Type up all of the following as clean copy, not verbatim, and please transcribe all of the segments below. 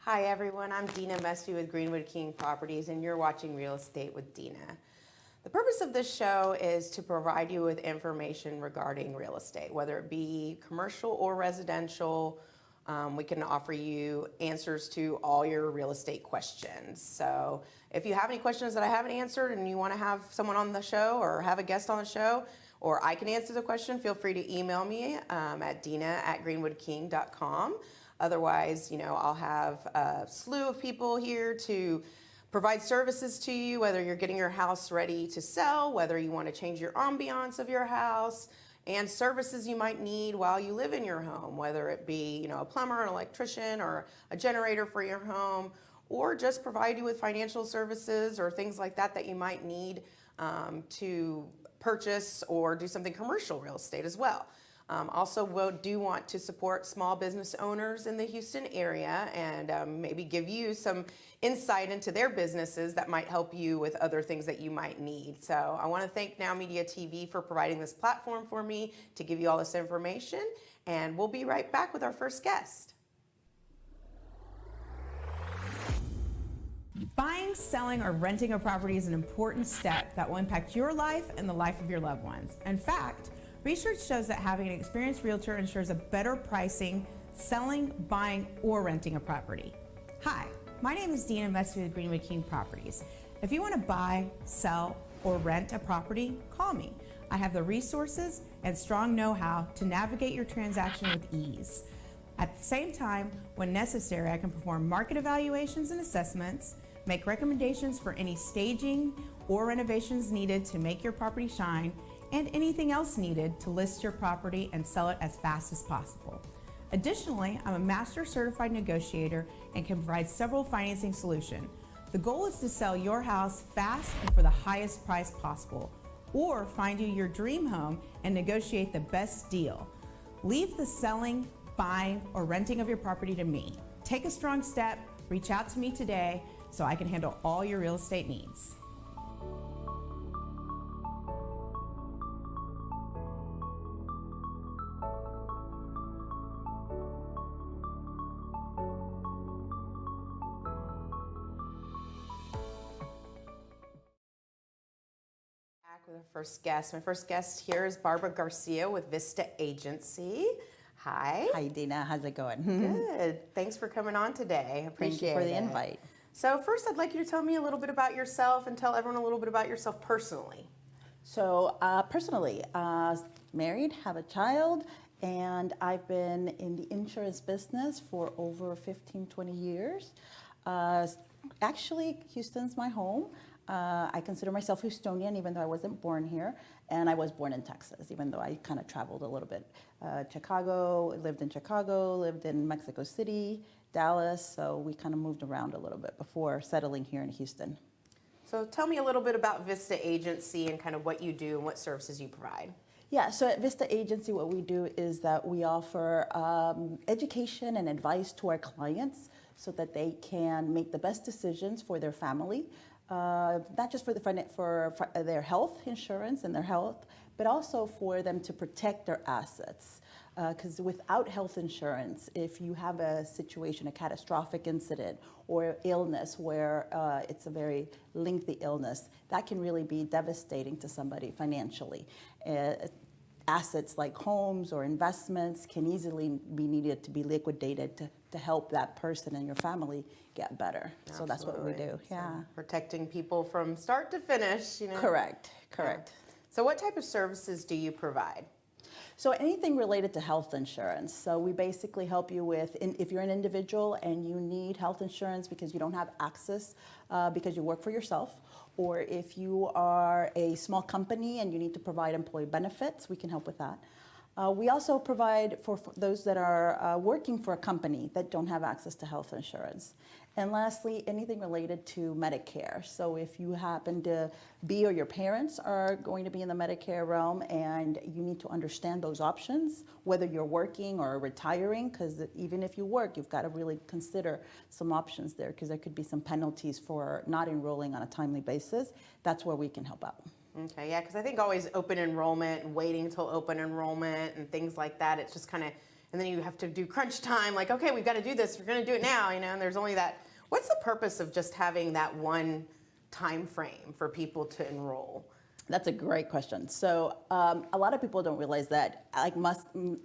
Hi everyone, I'm Dina Mesby with Greenwood King Properties and you're watching Real Estate with Dina. The purpose of this show is to provide you with information regarding real estate, whether it be commercial or residential. We can offer you answers to all your real estate questions. So if you have any questions that I haven't answered and you want to have someone on the show or have a guest on the show, or I can answer the question, feel free to email me at dina@greenwoodking.com. Otherwise, I'll have a slew of people here to provide services to you, whether you're getting your house ready to sell, whether you want to change your ambiance of your house, and services you might need while you live in your home, whether it be, a plumber, an electrician, or a generator for your home, or just provide you with financial services or things like that that you might need to purchase or do something commercial real estate as well. Also, we do want to support small business owners in the Houston area and maybe give you some insight into their businesses that might help you with other things that you might need. So I want to thank Now Media TV for providing this platform for me to give you all this information, and we'll be right back with our first guest. Buying, selling, or renting a property is an important step that will impact your life and the life of your loved ones. In fact, research shows that having an experienced realtor ensures a better pricing, selling, buying, or renting a property. Hi, my name is Dina Mesby with Greenwood King Properties. If you want to buy, sell, or rent a property, call me. I have the resources and strong know-how to navigate your transaction with ease. At the same time, when necessary, I can perform market evaluations and assessments, make recommendations for any staging or renovations needed to make your property shine, and anything else needed to list your property and sell it as fast as possible. Additionally, I'm a master certified negotiator and can provide several financing solutions. The goal is to sell your house fast and for the highest price possible, or find you your dream home and negotiate the best deal. Leave the selling, buying, or renting of your property to me. Take a strong step, reach out to me today so I can handle all your real estate needs. With our first guest. My first guest here is Barbara Garcia with Vista Agency. Hi. Hi, Dina. How's it going? Good. Thanks for coming on today. I appreciate it. Thank you for the invite. So first, I'd like you to tell me a little bit about yourself and tell everyone a little bit about yourself personally. So personally, married, have a child, and I've been in the insurance business for over 15, 20 years. Actually, Houston's my home. I consider myself Houstonian, even though I wasn't born here, and I was born in Texas, even though I kind of traveled a little bit. Lived in Chicago, lived in Mexico City, Dallas, so we kind of moved around a little bit before settling here in Houston. So tell me a little bit about Vista Agency and kind of what you do and what services you provide. Yeah, so at Vista Agency, what we do is that we offer education and advice to our clients so that they can make the best decisions for their family. Not just for their health insurance and their health, but also for them to protect their assets. Because without health insurance, if you have a situation, a catastrophic incident or illness where it's a very lengthy illness, that can really be devastating to somebody financially. Assets like homes or investments can easily be needed to be liquidated to help that person and your family get better. Absolutely. So that's what we do. Yeah. So protecting people from start to finish, Correct. Yeah. So what type of services do you provide? So anything related to health insurance. So we basically help you with, if you're an individual and you need health insurance because you don't have access because you work for yourself, or if you are a small company and you need to provide employee benefits, we can help with that. We also provide for those that are working for a company that don't have access to health insurance. And lastly, anything related to Medicare. So if you happen to be or your parents are going to be in the Medicare realm and you need to understand those options, whether you're working or retiring, because even if you work, you've got to really consider some options there because there could be some penalties for not enrolling on a timely basis. That's where we can help out. Okay, yeah, because I think always open enrollment and waiting until open enrollment and things like that, it's just kind of, and then you have to do crunch time, like, okay, we've got to do this, we're going to do it now, and there's only that. What's the purpose of just having that one time frame for people to enroll? That's a great question. So a lot of people don't realize that, like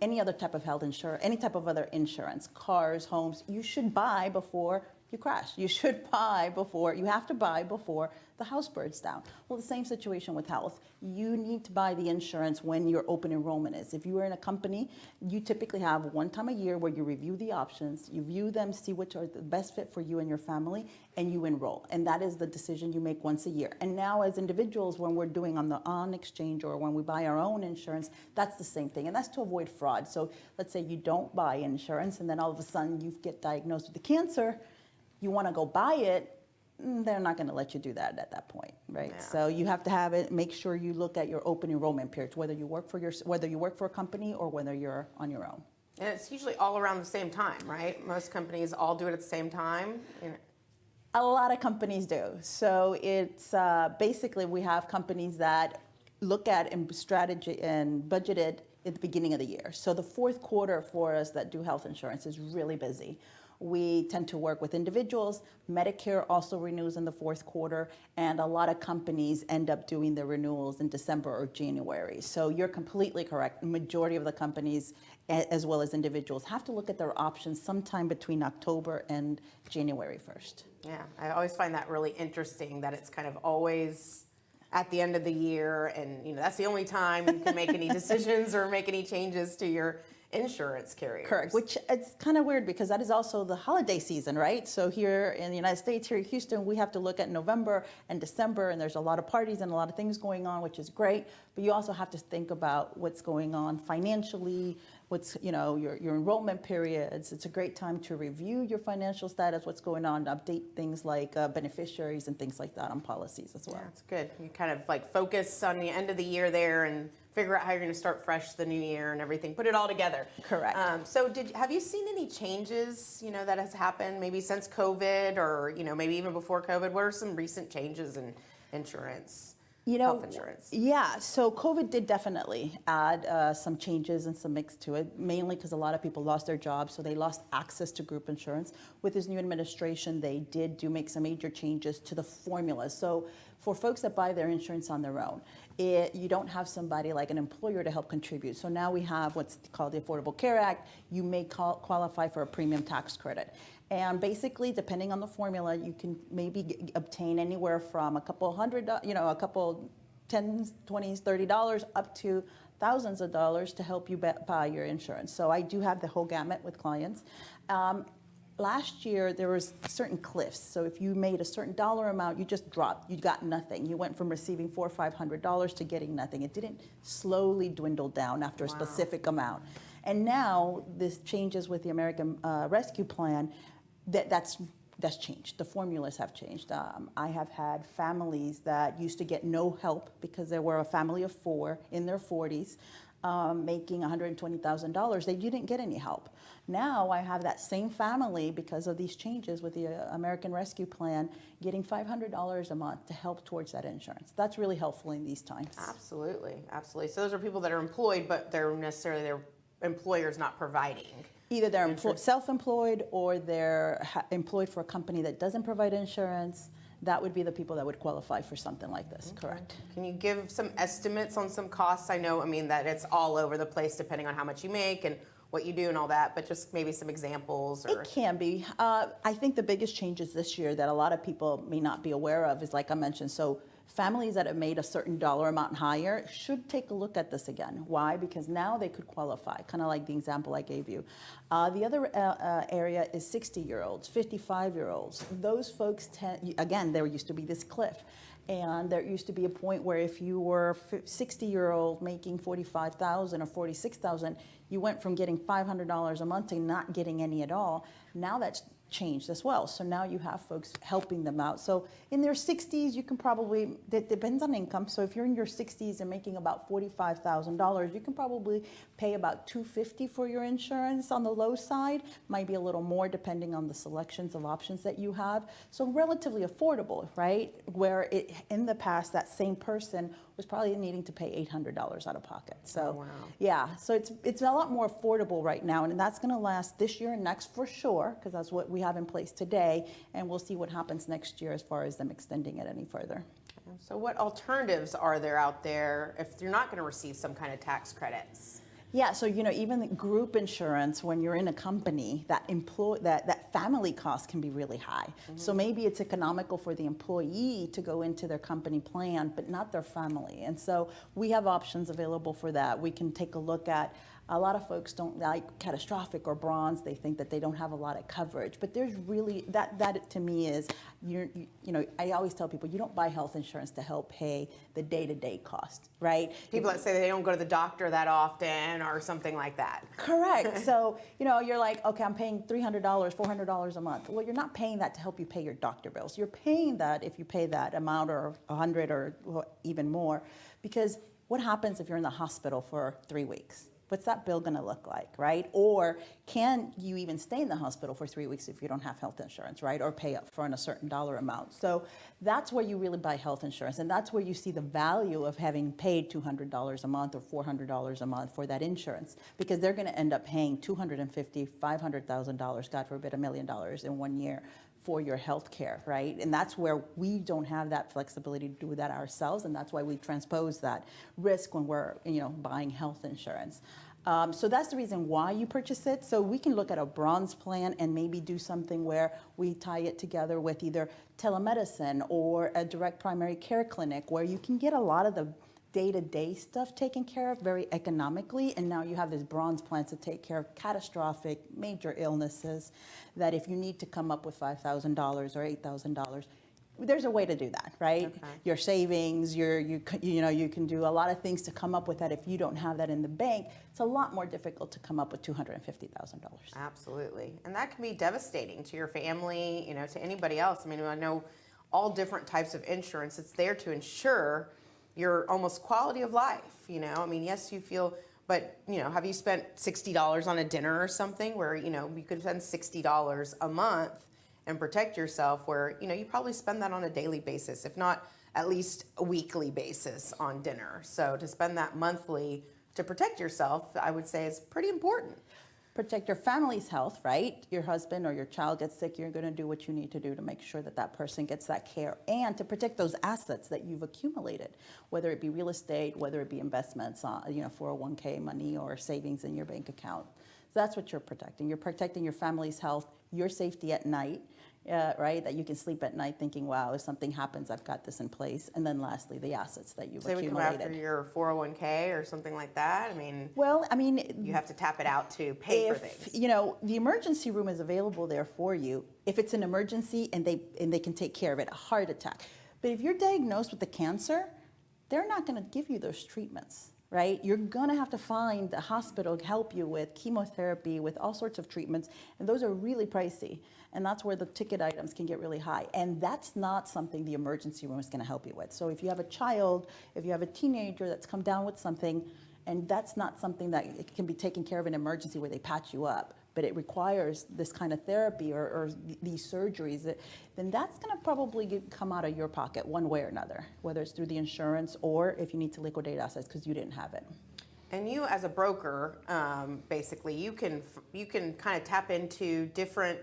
any other type of health insurance, any type of other insurance, cars, homes, you should buy before you crash. You have to buy before the house burns down. Well, the same situation with health. You need to buy the insurance when your open enrollment is. If you are in a company, you typically have one time a year where you review the options, you view them, see which are the best fit for you and your family, and you enroll. And that is the decision you make once a year. And now as individuals, when we're doing on exchange or when we buy our own insurance, that's the same thing. And that's to avoid fraud. So let's say you don't buy insurance and then all of a sudden you get diagnosed with the cancer, you want to go buy it, they're not going to let you do that at that point, right? Yeah. So you have to have it. Make sure you look at your open enrollment periods, whether you work for a company or whether you're on your own. And it's usually all around the same time, right? Most companies all do it at the same time. A lot of companies do. So it's basically we have companies that look at and strategy and budget it at the beginning of the year. So the fourth quarter for us that do health insurance is really busy. We tend to work with individuals. Medicare also renews in the fourth quarter, and a lot of companies end up doing their renewals in December or January. So you're completely correct. The majority of the companies, as well as individuals, have to look at their options sometime between October and January 1st. Yeah, I always find that really interesting that it's kind of always at the end of the year, and that's the only time you can make any decisions or make any changes to your insurance carriers. Correct, which it's kind of weird because that is also the holiday season, right? So here in the United States, here in Houston, we have to look at November and December, and there's a lot of parties and a lot of things going on, which is great. But you also have to think about what's going on financially, what's your enrollment periods. It's a great time to review your financial status, what's going on, update things like beneficiaries and things like that on policies as well. Yeah, that's good. You kind of like focus on the end of the year there and figure out how you're going to start fresh the new year and everything. Put it all together. Correct. So have you seen any changes, that has happened maybe since COVID or, maybe even before COVID? What are some recent changes in insurance? Health insurance. Yeah, so COVID did definitely add some changes and some mix to it, mainly because a lot of people lost their jobs, so they lost access to group insurance. With this new administration, they did make some major changes to the formula. So for folks that buy their insurance on their own, you don't have somebody like an employer to help contribute. So now we have what's called the Affordable Care Act. You may qualify for a premium tax credit. And basically, depending on the formula, you can maybe obtain anywhere from a couple $10s, $20s, $30 up to thousands of dollars to help you buy your insurance. So I do have the whole gamut with clients. Last year, there was certain cliffs. So if you made a certain dollar amount, you just dropped. You got nothing. You went from receiving $400 or $500 to getting nothing. It didn't slowly dwindle down after a specific amount. And now this changes with the American Rescue Plan. That's changed. The formulas have changed. I have had families that used to get no help because they were a family of four in their 40s, making $120,000. They didn't get any help. Now I have that same family, because of these changes with the American Rescue Plan, getting $500 a month to help towards that insurance. That's really helpful in these times. Absolutely, absolutely. So those are people that are employed, but their employer's not providing. Either they're self-employed or they're employed for a company that doesn't provide insurance. That would be the people that would qualify for something like this. Okay. Correct. Can you give some estimates on some costs? I know, that it's all over the place depending on how much you make and what you do and all that, but just maybe some examples. It can be. I think the biggest changes this year that a lot of people may not be aware of is, like I mentioned, so families that have made a certain dollar amount higher should take a look at this again. Why? Because now they could qualify, kind of like the example I gave you. The other area is 60-year-olds, 55-year-olds. Those folks, again, there used to be this cliff. And there used to be a point where if you were 60-year-old making $45,000 or $46,000, you went from getting $500 a month to not getting any at all. Now that's changed as well. So now you have folks helping them out. So in their 60s, you can probably, it depends on income. So if you're in your 60s and making about $45,000, you can probably pay about $250 for your insurance on the low side, might be a little more depending on the selections of options that you have. So relatively affordable, right? Where in the past, that same person was probably needing to pay $800 out of pocket. So Oh, wow. yeah, so it's a lot more affordable right now, and that's going to last this year and next for sure, because that's what we have in place today, and we'll see what happens next year as far as them extending it any further. So what alternatives are there out there if you're not going to receive some kind of tax credits? Yeah, so even the group insurance, when you're in a company, that family cost can be really high. So maybe it's economical for the employee to go into their company plan, but not their family. And so we have options available for that. We can take a look at. A lot of folks don't like catastrophic or bronze. They think that they don't have a lot of coverage. But there's really, that to me is, I always tell people, you don't buy health insurance to help pay the day-to-day cost, right? People that say they don't go to the doctor that often or something like that. Correct. So, you're like, okay, I'm paying $300, $400 a month. Well, you're not paying that to help you pay your doctor bills. You're paying that if you pay that amount or 100 or even more, because what happens if you're in the hospital for 3 weeks? What's that bill going to look like, right? Or can you even stay in the hospital for 3 weeks if you don't have health insurance, right? Or pay up front a certain dollar amount. So that's where you really buy health insurance. And that's where you see the value of having paid $200 a month or $400 a month for that insurance, because they're going to end up paying $250,000, $500,000, God forbid, $1 million in 1 year for your health care, right? And that's where we don't have that flexibility to do that ourselves, and that's why we transpose that risk when we're, buying health insurance. So that's the reason why you purchase it. So we can look at a bronze plan and maybe do something where we tie it together with either telemedicine or a direct primary care clinic, where you can get a lot of the day-to-day stuff taken care of very economically, and now you have this bronze plan to take care of catastrophic major illnesses that if you need to come up with $5,000 or $8,000, there's a way to do that, right? Okay. Your savings, you can do a lot of things to come up with that. If you don't have that in the bank, it's a lot more difficult to come up with $250,000. Absolutely. And that can be devastating to your family, to anybody else. I mean, I know all different types of insurance. It's there to ensure your almost quality of life, I mean, yes, you feel, but, have you spent $60 on a dinner or something where, you could spend $60 a month and protect yourself, where, you probably spend that on a daily basis, if not at least a weekly basis on dinner. So to spend that monthly to protect yourself, I would say is pretty important. Protect your family's health, right? Your husband or your child gets sick, you're going to do what you need to do to make sure that that person gets that care, and to protect those assets that you've accumulated, whether it be real estate, whether it be investments, 401k money or savings in your bank account. So that's what you're protecting. You're protecting your family's health, your safety at night, right? That you can sleep at night thinking, wow, if something happens, I've got this in place. And then lastly, the assets that you've Say we accumulated. come after your 401k or something like that. Well, you have to tap it out to pay for things. The emergency room is available there for you if it's an emergency and they can take care of it, a heart attack. But if you're diagnosed with a cancer, they're not going to give you those treatments. Right? You're going to have to find a hospital to help you with chemotherapy, with all sorts of treatments, and those are really pricey. And that's where the ticket items can get really high. And that's not something the emergency room is going to help you with. So if you have a child, if you have a teenager that's come down with something, and that's not something that it can be taken care of in an emergency where they patch you up, but it requires this kind of therapy or these surgeries, then that's going to probably come out of your pocket one way or another, whether it's through the insurance or if you need to liquidate assets because you didn't have it. And you, as a broker, basically, you can kind of tap into different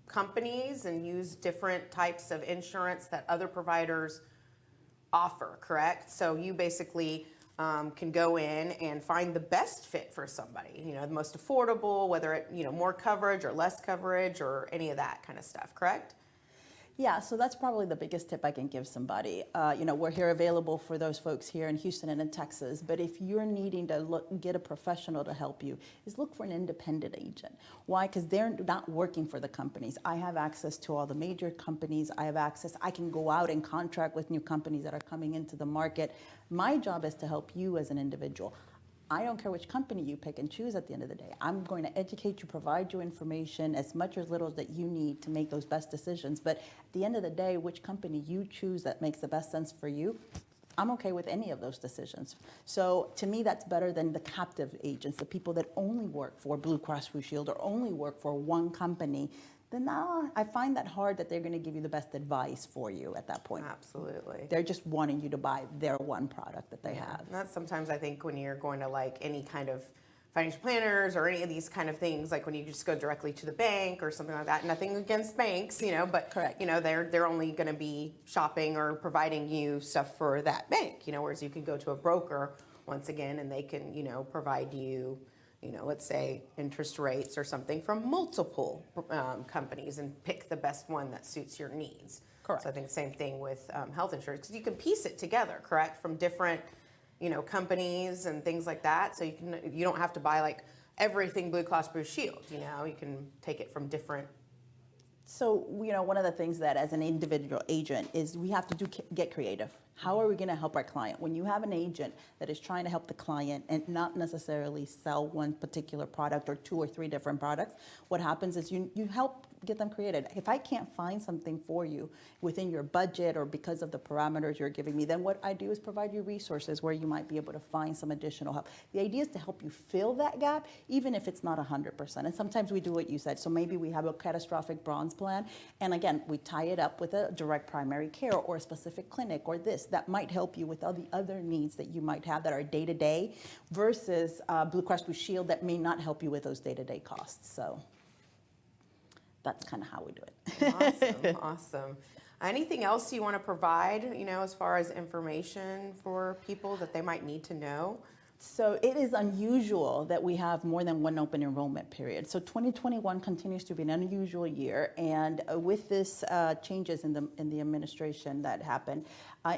companies and use different types of insurance that other providers offer, correct? So you basically can go in and find the best fit for somebody, the most affordable, whether it, more coverage or less coverage or any of that kind of stuff, correct? Yeah, so that's probably the biggest tip I can give somebody. We're here available for those folks here in Houston and in Texas, but if you're needing to get a professional to help you, is look for an independent agent. Why? Because they're not working for the companies. I have access to all the major companies. I can go out and contract with new companies that are coming into the market. My job is to help you as an individual. I don't care which company you pick and choose at the end of the day. I'm going to educate you, provide you information, as much or little that you need to make those best decisions. But at the end of the day, which company you choose that makes the best sense for you, I'm okay with any of those decisions. So to me, that's better than the captive agents, the people that only work for Blue Cross Blue Shield or only work for one company. Then I find that hard that they're going to give you the best advice for you at that point. Absolutely. They're just wanting you to buy their one product that they have. And that's sometimes I think when you're going to like any kind of financial planners or any of these kind of things, like when you just go directly to the bank or something like that. Nothing against banks, but Correct. They're only going to be shopping or providing you stuff for that bank, whereas you can go to a broker once again and they can, provide you, let's say interest rates or something from multiple companies and pick the best one that suits your needs. Correct. So I think the same thing with health insurance, because you can piece it together, correct, from different companies and things like that. So you don't have to buy like everything Blue Cross Blue Shield. You can take it from different. So one of the things that as an individual agent is we have to get creative. How are we going to help our client? When you have an agent that is trying to help the client and not necessarily sell one particular product or 2 or 3 different products, what happens is you help get them creative. If I can't find something for you within your budget or because of the parameters you're giving me, then what I do is provide you resources where you might be able to find some additional help. The idea is to help you fill that gap, even if it's not 100%. And sometimes we do what you said. So maybe we have a catastrophic bronze plan. And again, we tie it up with a direct primary care or a specific clinic or this that might help you with all the other needs that you might have that are day-to-day versus Blue Cross Blue Shield that may not help you with those day-to-day costs. So that's kind of how we do it. Awesome. Anything else you want to provide, as far as information for people that they might need to know? So it is unusual that we have more than one open enrollment period. So 2021 continues to be an unusual year, and with this changes in the administration that happened,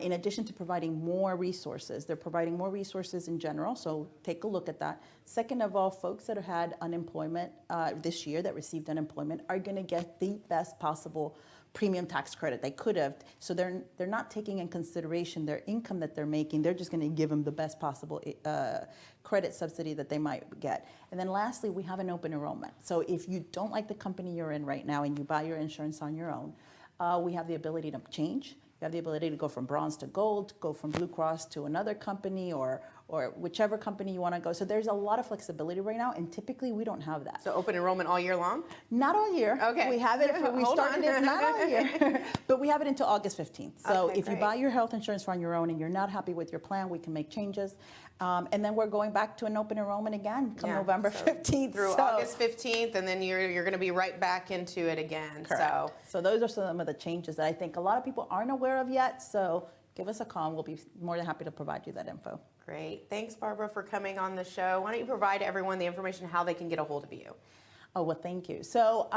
in addition to providing more resources, they're providing more resources in general. So take a look at that. Second of all, folks that have had unemployment this year, that received unemployment, are going to get the best possible premium tax credit they could have. So they're not taking in consideration their income that they're making. They're just going to give them the best possible credit subsidy that they might get. And then lastly, we have an open enrollment. So if you don't like the company you're in right now and you buy your insurance on your own, we have the ability to change. You have the ability to go from bronze to gold, go from Blue Cross to another company or whichever company you want to go. So there's a lot of flexibility right now, and typically we don't have that. So open enrollment all year long? Not all year. Okay. We have it, we started it not all year, but we have it until August 15th. So Okay, if you buy your health insurance on your own and you're not happy with your plan, we can make changes. And then we're going back to an open enrollment again come November 15th. Through August 15th, and then you're going to be right back into it again. Correct. So those are some of the changes that I think a lot of people aren't aware of yet. So give us a call and we'll be more than happy to provide you that info. Great. Thanks, Barbara, for coming on the show. Why don't you provide everyone the information how they can get a hold of you? Oh, well, thank you. So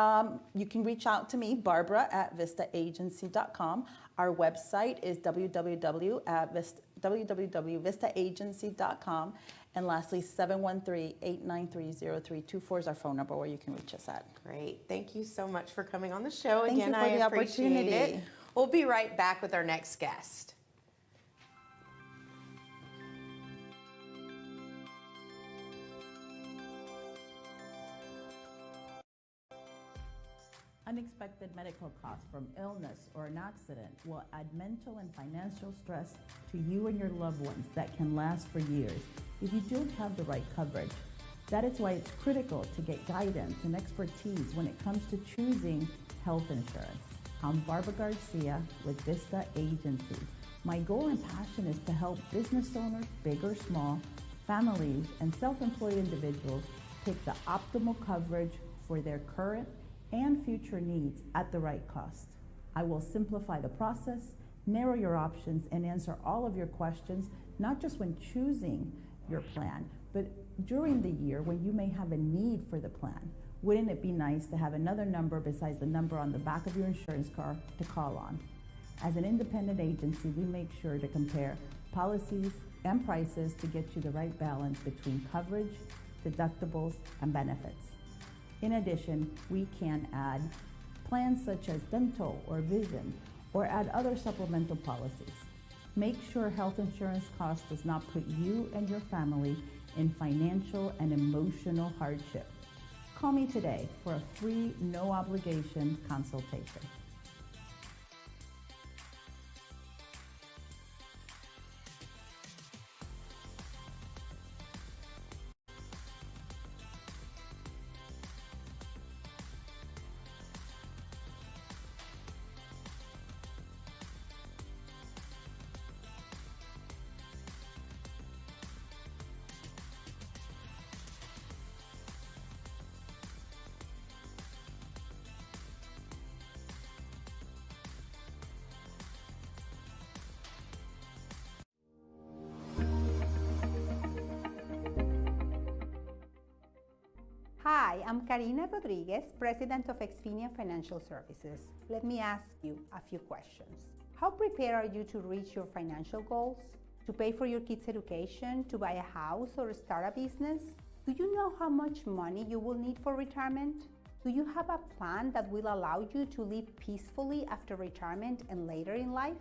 you can reach out to me, Barbara, at vistaagency.com. Our website is www.vistaagency.com. And lastly, 713-893-0324 is our phone number where you can reach us at. Great. Thank you so much for coming on the show. Thank you for the opportunity. It. We'll be right back with our next guest. Unexpected medical costs from illness or an accident will add mental and financial stress to you and your loved ones that can last for years if you don't have the right coverage. That is why it's critical to get guidance and expertise when it comes to choosing health insurance. I'm Barbara Garcia with Vista Agency. My goal and passion is to help business owners, big or small, families, and self-employed individuals pick the optimal coverage for their current and future needs at the right cost. I will simplify the process, narrow your options, and answer all of your questions, not just when choosing your plan, but during the year when you may have a need for the plan. Wouldn't it be nice to have another number besides the number on the back of your insurance card to call on? As an independent agency, we make sure to compare policies and prices to get you the right balance between coverage, deductibles, and benefits. In addition, we can add plans such as dental or vision, or add other supplemental policies. Make sure health insurance cost does not put you and your family in financial and emotional hardship. Call me today for a free, no obligation consultation. Hi, I'm Karina Rodriguez, President of Exfinia Financial Services. Let me ask you a few questions. How prepared are you to reach your financial goals? To pay for your kids' education, to buy a house or start a business? Do you know how much money you will need for retirement? Do you have a plan that will allow you to live peacefully after retirement and later in life?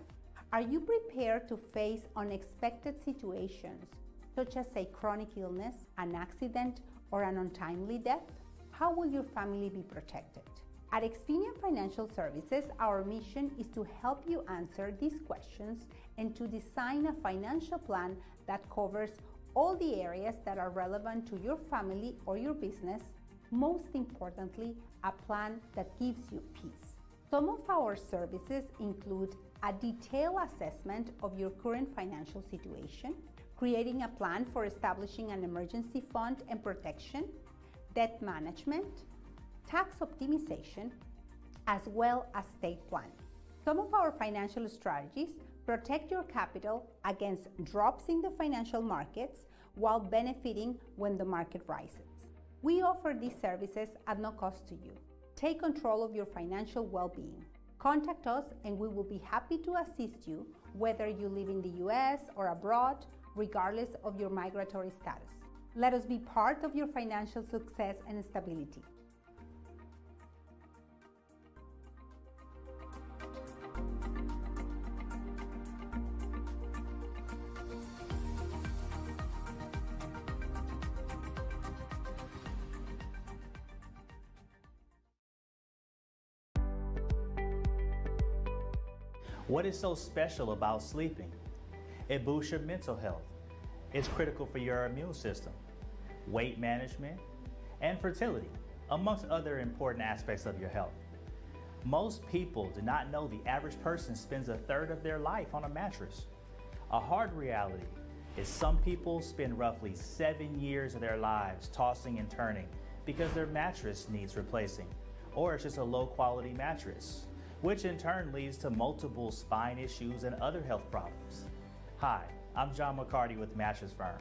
Are you prepared to face unexpected situations, such as a chronic illness, an accident, or an untimely death? How will your family be protected? At Exfinia Financial Services, our mission is to help you answer these questions and to design a financial plan that covers all the areas that are relevant to your family or your business. Most importantly, a plan that gives you peace. Some of our services include a detailed assessment of your current financial situation, creating a plan for establishing an emergency fund and protection, debt management, tax optimization, as well as estate planning. Some of our financial strategies protect your capital against drops in the financial markets while benefiting when the market rises. We offer these services at no cost to you. Take control of your financial well-being. Contact us and we will be happy to assist you, whether you live in the US or abroad, regardless of your migratory status. Let us be part of your financial success and stability. What is so special about sleeping? It boosts your mental health. It's critical for your immune system, weight management, and fertility, amongst other important aspects of your health. Most people do not know the average person spends a third of their life on a mattress. A hard reality is some people spend roughly 7 years of their lives tossing and turning because their mattress needs replacing, or it's just a low quality mattress, which in turn leads to multiple spine issues and other health problems. Hi, I'm John McCarty with Mattress Firm.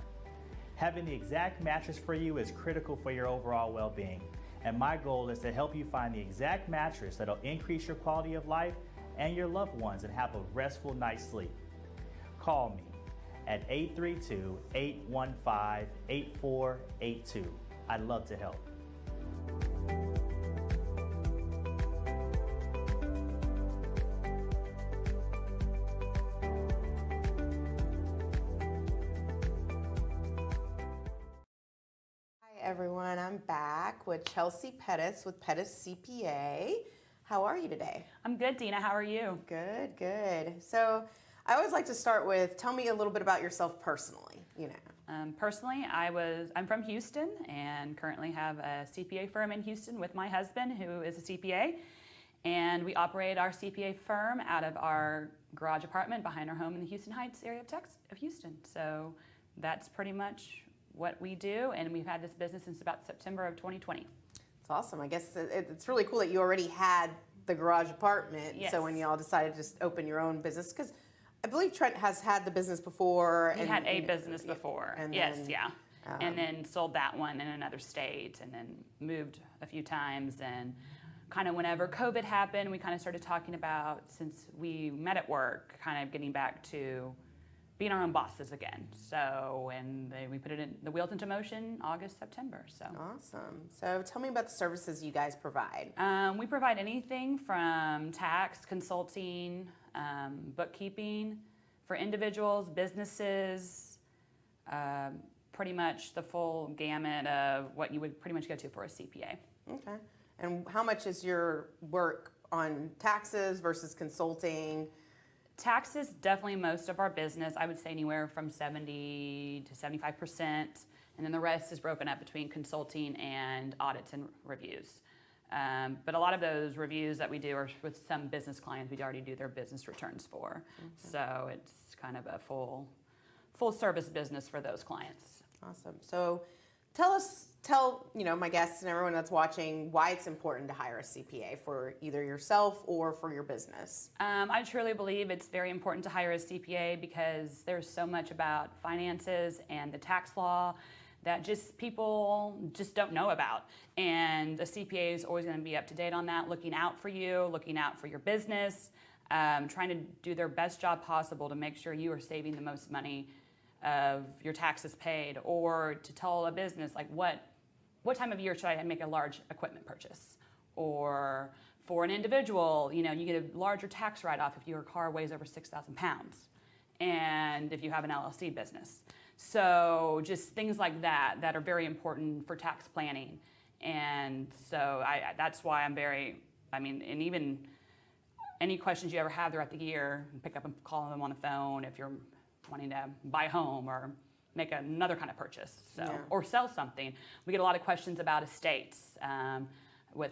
Having the exact mattress for you is critical for your overall well-being, and my goal is to help you find the exact mattress that'll increase your quality of life and your loved ones and have a restful night's sleep. Call me at 832-815-8482. I'd love to help. Everyone, I'm back with Chelsea Pettis with Pettis CPA. How are you today? I'm good, Dina. How are you? Good, good. So I always like to start with, tell me a little bit about yourself personally, Personally, I'm from Houston and currently have a CPA firm in Houston with my husband, who is a CPA. And we operate our CPA firm out of our garage apartment behind our home in the Houston Heights area of Houston. So that's pretty much what we do, and we've had this business since about September of 2020. It's awesome. I guess it's really cool that you already had the garage apartment. Yes. So when y'all decided to just open your own business, because I believe Trent has had the business before. He had a business before, and yes, then, yeah. And then sold that one in another state, and then moved a few times. And kind of whenever COVID happened, we kind of started talking about, since we met at work, kind of getting back to being our own bosses again. So, and we put the wheels into motion August, September. So Awesome. So tell me about the services you guys provide. we provide anything from tax, consulting, bookkeeping, for individuals, businesses, pretty much the full gamut of what you would pretty much go to for a CPA. Okay. And how much is your work on taxes versus consulting? Taxes, definitely most of our business. I would say anywhere from 70 to 75%. And then the rest is broken up between consulting and audits and reviews. But a lot of those reviews that we do are with some business clients we already do their business returns for. So it's kind of a full service business for those clients. Awesome. So tell my guests and everyone that's watching why it's important to hire a CPA for either yourself or for your business. I truly believe it's very important to hire a CPA because there's so much about finances and the tax law that people just don't know about. And a CPA is always going to be up to date on that, looking out for you, looking out for your business, trying to do their best job possible to make sure you are saving the most money of your taxes paid, or to tell a business like what time of year should I make a large equipment purchase, or for an individual, you get a larger tax write-off if your car weighs over 6,000 pounds, and if you have an LLC business. So just things like that are very important for tax planning. And so that's why and even any questions you ever have throughout the year, pick up and call them on the phone if you're wanting to buy a home or make another kind of purchase, or sell something. We get a lot of questions about estates. With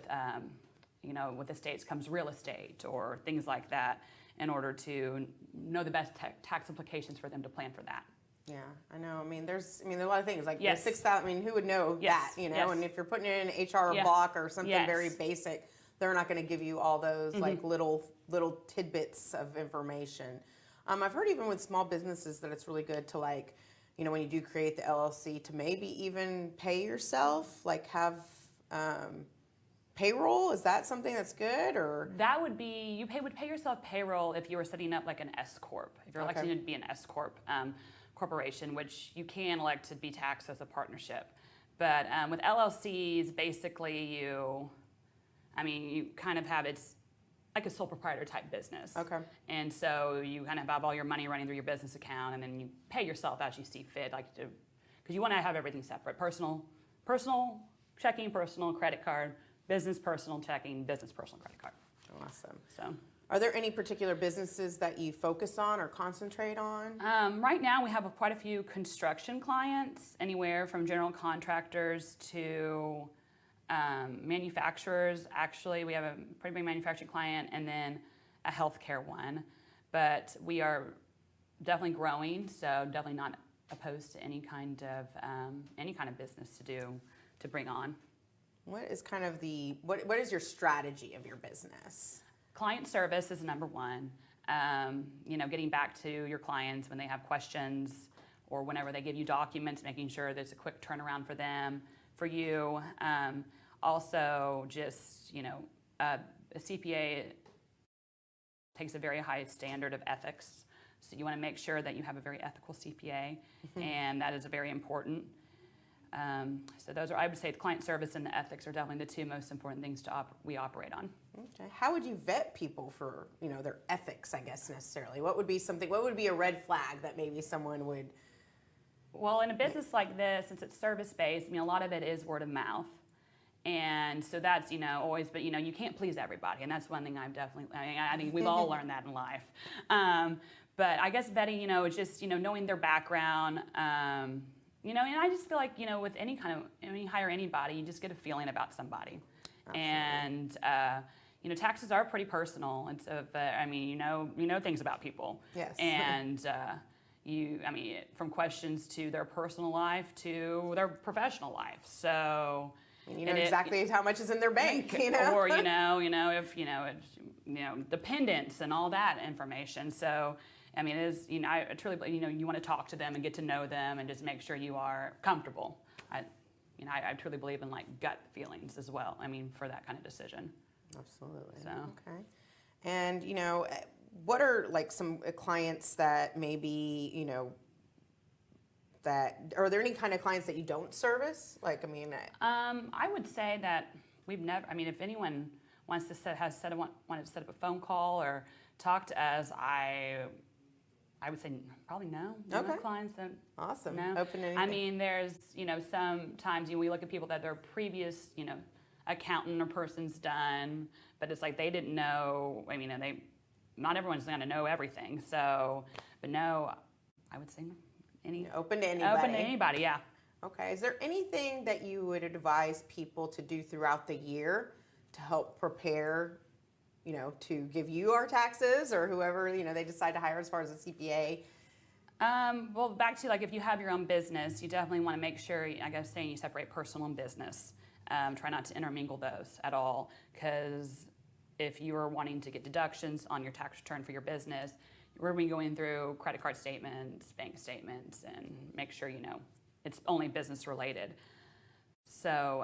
estates comes real estate or things like that, in order to know the best tax implications for them to plan for that. Yeah, I know. There's a lot of things like Yes. 6,000. Who would know that? Yes. And if you're putting it in an HR block or something very basic, they're not going to give you all those like little tidbits of information. I've heard even with small businesses that it's really good to when you do create the LLC to maybe even pay yourself, like have payroll. Is that something that's good, or? That would be, would pay yourself payroll if you were setting up like an S Corp. If you're electing to be an S Corp corporation, which you can elect to be taxed as a partnership. But with LLCs, basically you kind of have, it's like a sole proprietor type business. Okay. And so you kind of have all your money running through your business account, and then you pay yourself as you see fit, because you want to have everything separate: personal checking, personal credit card, business personal checking, business personal credit card. Awesome. So, are there any particular businesses that you focus on or concentrate on? Right now we have quite a few construction clients, anywhere from general contractors to manufacturers. Actually, we have a pretty big manufacturing client and then a healthcare one. But we are definitely growing, so definitely not opposed to any kind of business to bring on. What is kind of what is your strategy of your business? Client service is number one. Getting back to your clients when they have questions or whenever they give you documents, making sure there's a quick turnaround for them, for you. Also, just, a CPA takes a very high standard of ethics. So you want to make sure that you have a very ethical CPA, and that is very important. So those are, I would say, the client service and the ethics are definitely the two most important things we operate on. Okay. How would you vet people for, their ethics, I guess, necessarily? What would be a red flag that maybe someone would? Well, in a business like this, since it's service-based, a lot of it is word of mouth. And so that's, always, but, you can't please everybody. And that's one thing I think we've all learned that in life. But I guess vetting, is just, knowing their background. And I just feel like, with any when you hire anybody, you just get a feeling about somebody. Absolutely. And, taxes are pretty personal. It's you know things about people. Yes. And from questions to their personal life to their professional life. So you know exactly how much is in their bank, or if dependents and all that information. So it is, I truly, you want to talk to them and get to know them and just make sure you are comfortable. I truly believe in gut feelings as well. For that kind of decision. Absolutely. So. Okay. And what are some clients that maybe are there any kind of clients that you don't service? I would say that we've never. If anyone wanted to set up a phone call or talk to us, I I would say probably no. No Okay. clients that Awesome. no. Open to I anything. mean, there's, sometimes we look at people that their previous, accountant or person's done, but it's like they didn't know. I mean, not everyone's going to know everything. So, but no, I would say any Open to anybody. open to anybody. Yeah. Okay. Is there anything that you would advise people to do throughout the year to help prepare, to give you our taxes or whoever, they decide to hire as far as a CPA? Well, back to if you have your own business, you definitely want to make sure, you separate personal and business. Try not to intermingle those at all, because if you are wanting to get deductions on your tax return for your business, we're going to be going through credit card statements, bank statements, and make sure it's only business related. So,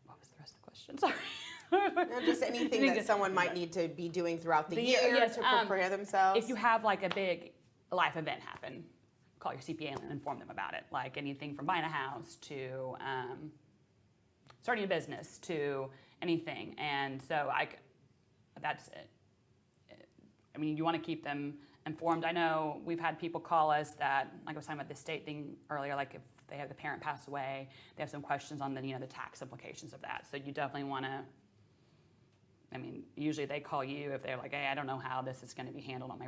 what was the rest of the question? Sorry. No, just anything that someone might need to be doing throughout the year yes, to prepare themselves. If you have a big life event happen, call your CPA and inform them about it. Like anything from buying a house to starting a business to anything. And so that's it. I mean, you want to keep them informed. I know we've had people call us that, like I was talking about the state thing earlier, like if they have the parent pass away, they have some questions on the tax implications of that. So you definitely want to. I mean, usually they call you if they're like, hey, I don't know how this is going to be handled on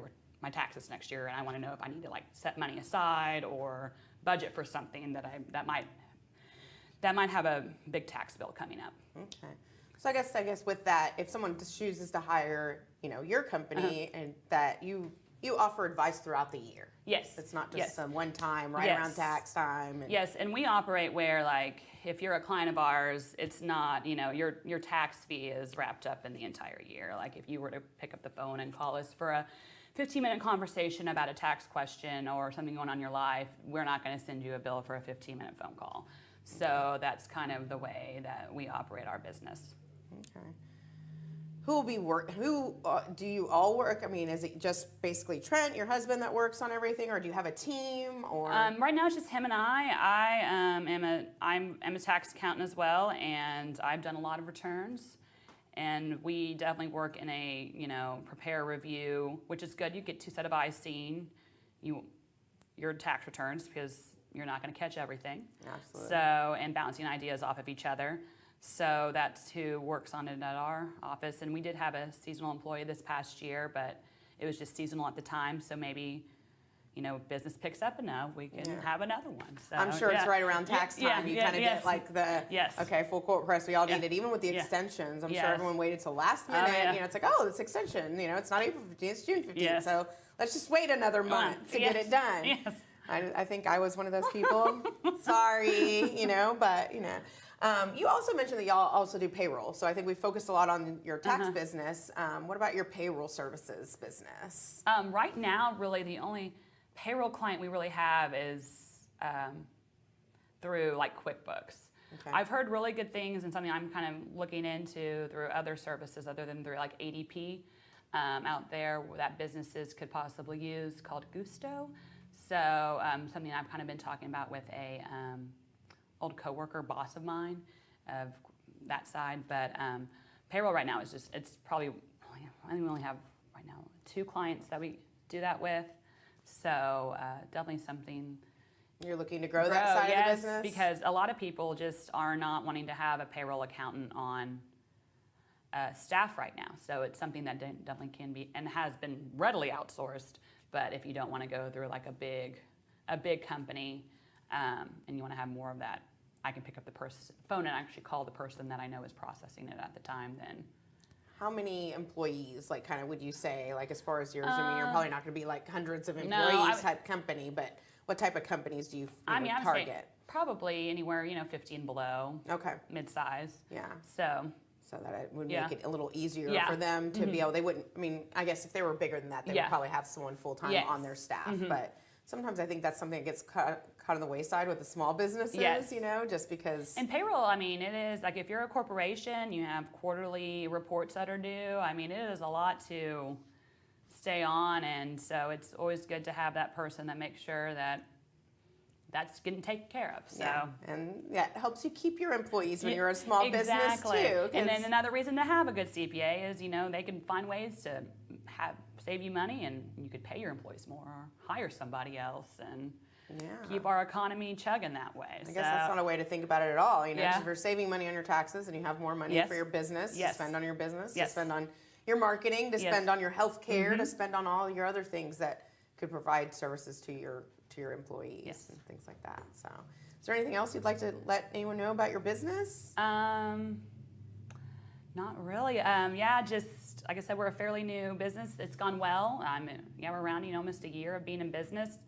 my taxes next year, and I want to know if I need to set money aside or budget for something that might have a big tax bill coming up. Okay. So I guess with that, if someone chooses to hire, your company and that you offer advice throughout the year. Yes. It's not just Yes. some one time right Yes. around tax time. Yes, and we operate where if you're a client of ours, it's not, your tax fee is wrapped up in the entire year. Like if you were to pick up the phone and call us for a 15-minute conversation about a tax question or something going on in your life, we're not going to send you a bill for a 15-minute phone call. So that's kind of the way that we operate our business. Okay. Who do you all work? I mean, is it just basically Trent, your husband, that works on everything, or do you have a team? Or Right now it's just him and I. I'm a tax accountant as well, and I've done a lot of returns. And we definitely work in a prepare review, which is good. You get two set of eyes seeing your tax returns because you're not going to catch everything. Absolutely. So and bouncing ideas off of each other. So that's who works on it at our office. And we did have a seasonal employee this past year, but it was just seasonal at the time. So maybe, business picks up enough, we can have another one. So I'm sure it's right around tax time. You kind of get Yes. full court press. We all need Yeah. it, even with the Yeah. extensions. I'm sure Yes. everyone waited till last minute. It's like, this extension, it's not April 15th, it's June 15th. Yes. So let's just wait another month to get Yes. it done. Yes. I think I was one of those people. Sorry, but. You also mentioned that y'all also do payroll. So I think we focused a lot on your tax business. What about your payroll services business? Right now, really, the only payroll client we really have is through QuickBooks. Okay. I've heard really good things and something I'm kind of looking into through other services other than through ADP out there that businesses could possibly use called Gusto. So something I've kind of been talking about with a old coworker, boss of mine, of that side. But payroll right now it's probably, I think we only have right now 2 clients that we do that with. So definitely something. You're looking to grow that side of the business? Because a lot of people just are not wanting to have a payroll accountant on staff right now. So it's something that definitely can be and has been readily outsourced. But if you don't want to go through a big company and you want to have more of that, I can pick up the phone and actually call the person that I know is processing it at the time then. How many employees, would you say, as far as yours? I mean, you're probably not going to be hundreds of employees type company, but what type of companies do you I would say target? probably anywhere, 50 and below. Okay. Mid-size. Yeah. So that it would Yeah. make it a little easier Yeah. for them to be able, they wouldn't, I mean, I guess if they were bigger than that, they would Yeah. probably have someone full-time Yes. on their staff. But sometimes I think that's something that gets cut on the wayside with the small businesses, Yes. just because. And payroll, I mean, it is if you're a corporation, you have quarterly reports that are due. I mean, it is a lot to stay on, and so it's always good to have that person that makes sure that that's getting taken care of. So. Yeah. And it helps you keep your employees when you're a small business Exactly. too. And then 'cause- another reason to have a good CPA is, they can find ways to save you money, and you could pay your employees more or hire somebody else and Yeah. keep our economy chugging that way. I guess that's not a way to think about it at all. You know, 'cause Yeah. if you're saving money on your taxes and you have more money Yes. for your business, to Yes. spend on your business, Yes. to spend on your marketing, to Yes. spend on your health care, to spend on all your other things that could provide services to your employees Yes. and things like that. So, is there anything else you'd like to let anyone know about your business? Not really. Yeah, just like I said, we're a fairly new business. It's gone well. We're around almost a year of being in business.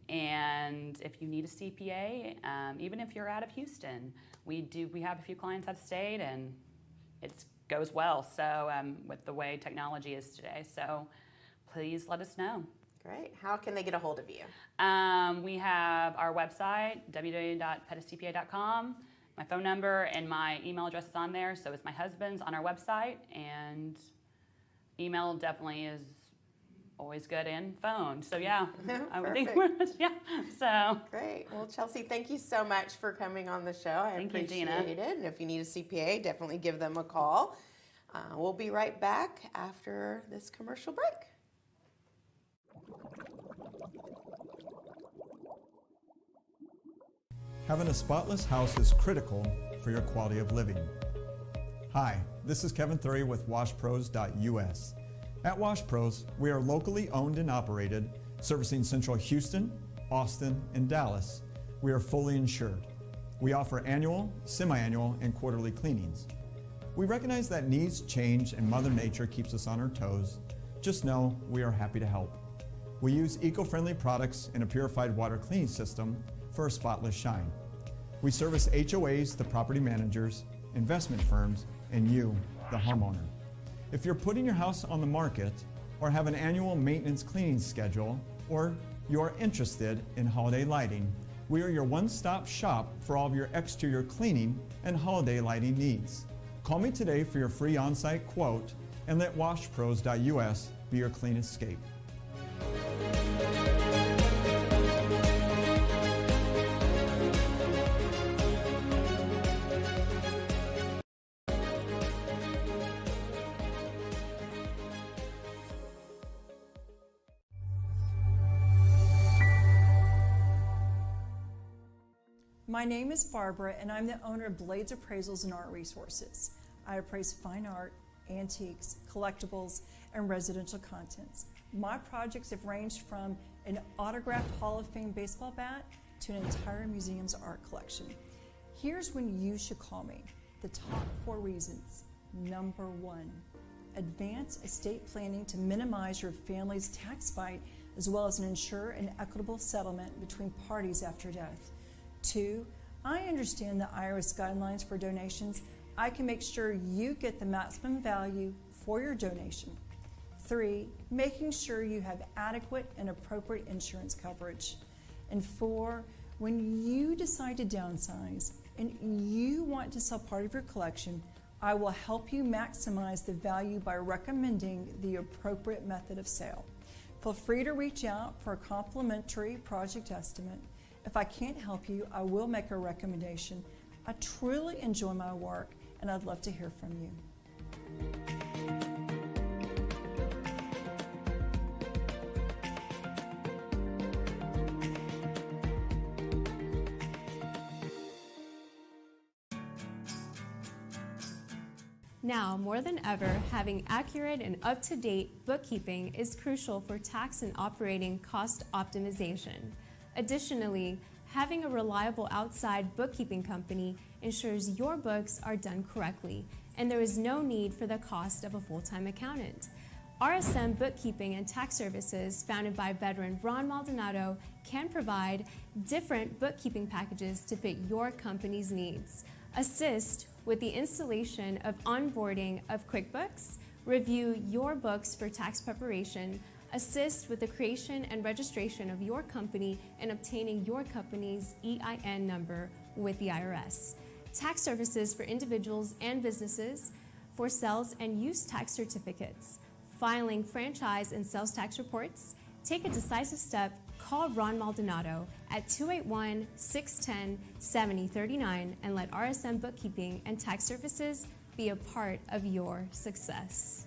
And if you need a CPA, even if you're out of Houston, we have a few clients out of state, and it goes well. So with the way technology is today, so please let us know. Great. How can they get a hold of you? We have our website, www.pettiscpa.com. My phone number and my email address is on there. So is my husband's on our website, and email definitely is always good, and phone. So yeah, I would think so. Great. Well, Chelsea, thank you so much for coming on the show. I Thank you, appreciate Gina. it. And if you need a CPA, definitely give them a call. We'll be right back after this commercial break. Having a spotless house is critical for your quality of living. Hi, this is Kevin Thury with WashPros.us. At WashPros, we are locally owned and operated, servicing Central Houston, Austin, and Dallas. We are fully insured. We offer annual, semi-annual, and quarterly cleanings. We recognize that needs change and Mother Nature keeps us on our toes. Just know we are happy to help. We use eco-friendly products and a purified water cleaning system for a spotless shine. We service HOAs, the property managers, investment firms, and you, the homeowner. If you're putting your house on the market or have an annual maintenance cleaning schedule, or you're interested in holiday lighting, we are your one-stop shop for all of your exterior cleaning and holiday lighting needs. Call me today for your free on-site quote and let WashPros.us be your clean escape. My name is Barbara, and I'm the owner of Blades Appraisals and Art Resources. I appraise fine art, antiques, collectibles, and residential contents. My projects have ranged from an autographed Hall of Fame baseball bat to an entire museum's art collection. Here's when you should call me. The top 4 reasons. Number 1, advanced estate planning to minimize your family's tax bite, as well as ensure an equitable settlement between parties after death. 2, I understand the IRS guidelines for donations. I can make sure you get the maximum value for your donation. 3, making sure you have adequate and appropriate insurance coverage. And 4, when you decide to downsize and you want to sell part of your collection, I will help you maximize the value by recommending the appropriate method of sale. Feel free to reach out for a complimentary project estimate. If I can't help you, I will make a recommendation. I truly enjoy my work, and I'd love to hear from you. Now, more than ever, having accurate and up-to-date bookkeeping is crucial for tax and operating cost optimization. Additionally, having a reliable outside bookkeeping company ensures your books are done correctly, and there is no need for the cost of a full-time accountant. RSM Bookkeeping and Tax Services, founded by veteran Ron Maldonado, can provide different bookkeeping packages to fit your company's needs. Assist with the installation of onboarding of QuickBooks, review your books for tax preparation, assist with the creation and registration of your company and obtaining your company's EIN number with the IRS. Tax services for individuals and businesses, for sales and use tax certificates, filing franchise and sales tax reports. Take a decisive step. Call Ron Maldonado at 281-610-7039 and let RSM Bookkeeping and Tax Services be a part of your success.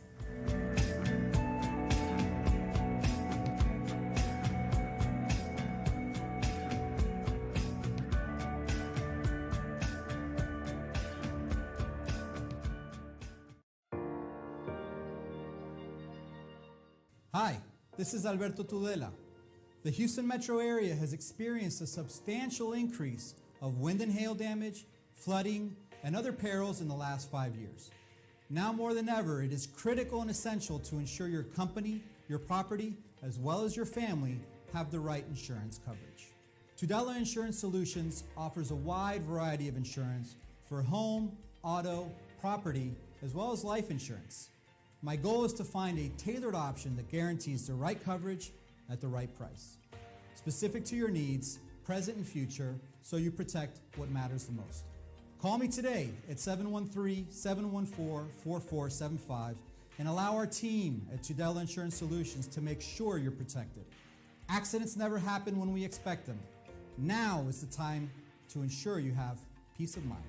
Hi, this is Alberto Tudela. The Houston metro area has experienced a substantial increase of wind and hail damage, flooding, and other perils in the last 5 years. Now more than ever, it is critical and essential to ensure your company, your property, as well as your family have the right insurance coverage. Tudela Insurance Solutions offers a wide variety of insurance for home, auto, property, as well as life insurance. My goal is to find a tailored option that guarantees the right coverage at the right price, specific to your needs, present and future, so you protect what matters the most. Call me today at 713-714-4475 and allow our team at Tudela Insurance Solutions to make sure you're protected. Accidents never happen when we expect them. Now is the time to ensure you have peace of mind.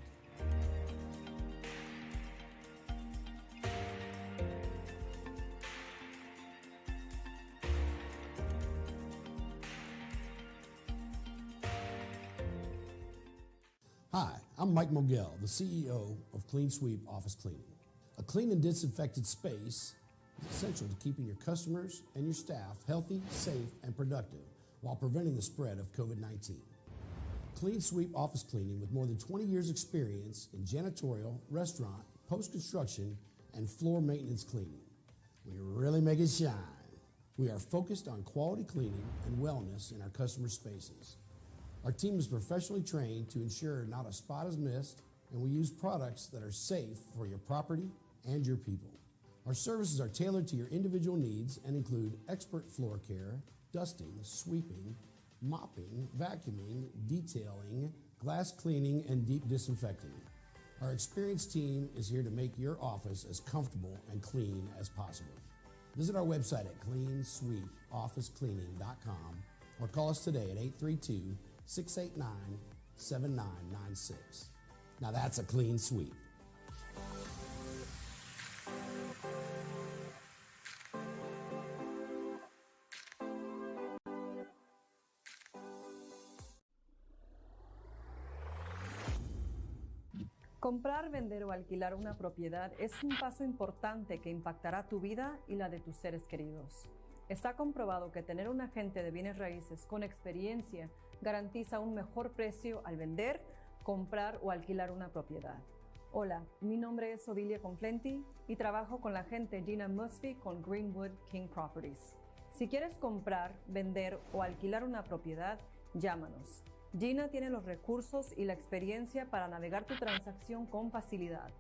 Hi, I'm Mike Mogel, the CEO of Clean Sweep Office Cleaning. A clean and disinfected space is essential to keeping your customers and your staff healthy, safe, and productive while preventing the spread of COVID-19. Clean Sweep Office Cleaning, with more than 20 years experience in janitorial, restaurant, post-construction, and floor maintenance cleaning. We really make it shine. We are focused on quality cleaning and wellness in our customer spaces. Our team is professionally trained to ensure not a spot is missed, and we use products that are safe for your property and your people. Our services are tailored to your individual needs and include expert floor care, dusting, sweeping, mopping, vacuuming, detailing, glass cleaning, and deep disinfecting. Our experienced team is here to make your office as comfortable and clean as possible. Visit our website at cleansweepofficecleaning.com or call us today at 832-689-7996. Now that's a clean sweep. Comprar, vender o alquilar una propiedad es un paso importante que impactará tu vida y la de tus seres queridos. Está comprobado que tener un agente de bienes raíces con experiencia garantiza un mejor precio al vender, comprar o alquilar una propiedad. Hola, mi nombre es Odilia Conflenti y trabajo con la agente Gina Musby con Greenwood King Properties. Si quieres comprar, vender o alquilar una propiedad, llámanos. Gina tiene los recursos y la experiencia para navegar tu transacción con facilidad.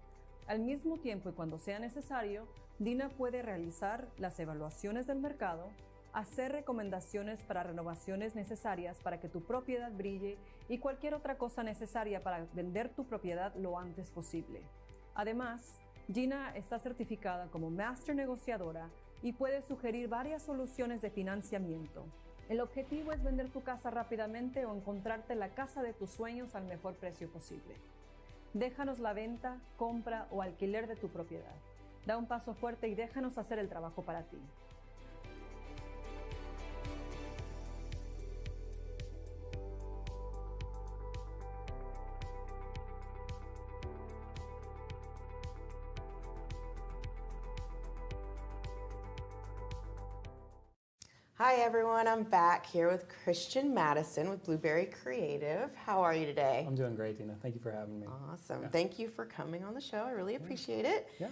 Al mismo tiempo y cuando sea necesario, Gina puede realizar las evaluaciones del mercado, hacer recomendaciones para renovaciones necesarias para que tu propiedad brille y cualquier otra cosa necesaria para vender tu propiedad lo antes posible. Además, Gina está certificada como Master Negociadora y puede sugerir varias soluciones de financiamiento. El objetivo es vender tu casa rápidamente o encontrarte la casa de tus sueños al mejor precio posible. Déjanos la venta, compra o alquiler de tu propiedad. Da un paso fuerte y déjanos hacer el trabajo para ti. Hi everyone, I'm back here with Christian Madison with Blueberry Creative. How are you today? I'm doing great, Dina. Thank you for having me. Awesome. Yeah. Thank you for coming on the show. I really appreciate it. Yeah.